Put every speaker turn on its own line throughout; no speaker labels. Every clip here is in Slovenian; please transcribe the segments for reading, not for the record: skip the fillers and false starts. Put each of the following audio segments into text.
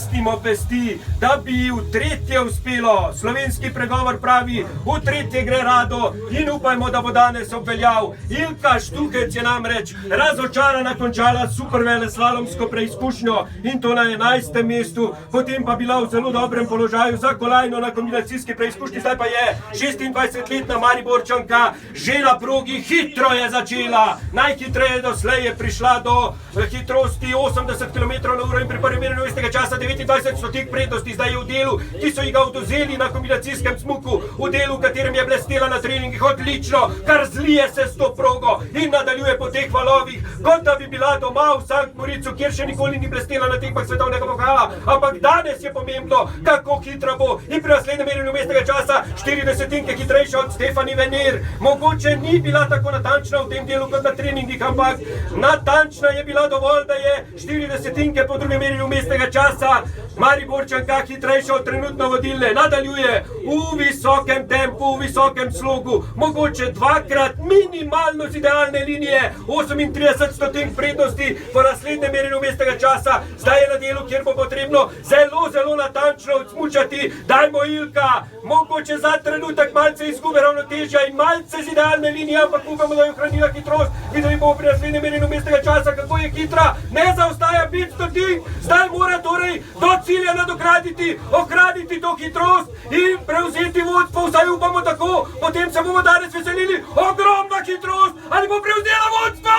obvestimo vesti, da bi ji v tretje uspelo. Slovenski pregovor pravi, v tretje gre rado in upajmo, da bo danes obveljal. Ilka Štukec je namreč razočarana končala super veleslalomsko preizkušnjo in to na 11. mestu, potem pa bila v zelo dobrem položaju za kolajno na kombinacijski preizkušnji, zdaj pa je 26-letna Mariborčanka že na progi, hitro je začela, najhitreje doslej je prišla do hitrosti 80 km/h in pri prvem merjenju istega časa 29 stotink prednosti, zdaj je v delu, ki so ji ga odvzeli na kombinacijskem smuku, v delu, v katerem je blestela na treningih odlično, kar zlije se s to progo in nadaljuje po teh valovih, kot da bi bila doma v Sankt Moricu, kjer še nikoli ni blestela na tekmah svetovnega pokala, ampak danes je pomembno, kako hitra bo in pri naslednjem merjenju mestnega časa 40 hitrejša od Stefanie Venier. Mogoče ni bila tako natančna v tem delu kot na treningih, ampak natančna je bila dovolj, da je 40 po drugem merjenju mestnega časa Mariborčanka hitrejša od trenutno vodilne. Nadaljuje v visokem tempu, v visokem slogu, mogoče dvakrat minimalno z idealne linije, 38 stotink prednosti po naslednjem merjenju mestnega časa. Zdaj je na delu, kjer bo potrebno zelo natančno odsmučati. Dajmo Ilka, mogoče za trenutek malce izgube ravnotežja in malce z idealne linije, ampak upamo, da je ohranila hitrost. Videli bomo pri naslednjem merjenju mestnega časa, kako je hitra, ne zaostaja 5 stotink, zdaj mora torej do cilja nadoknaditi, ohraniti to hitrost in prevzeti vodstvo, vsaj upamo tako, potem se bomo danes veselili. Ogromna hitrost, ali bo prevzela vodstvo?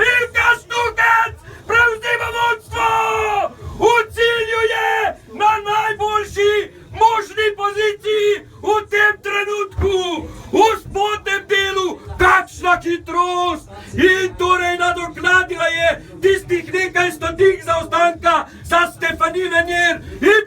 Ilka Štukec prevzema vodstvo! V cilju je na najboljši možni poziciji v tem trenutku, v spodnjem delu, kakšna hitrost! In torej nadoknadila je tistih nekaj stotink zaostanka za Stefanie Venier in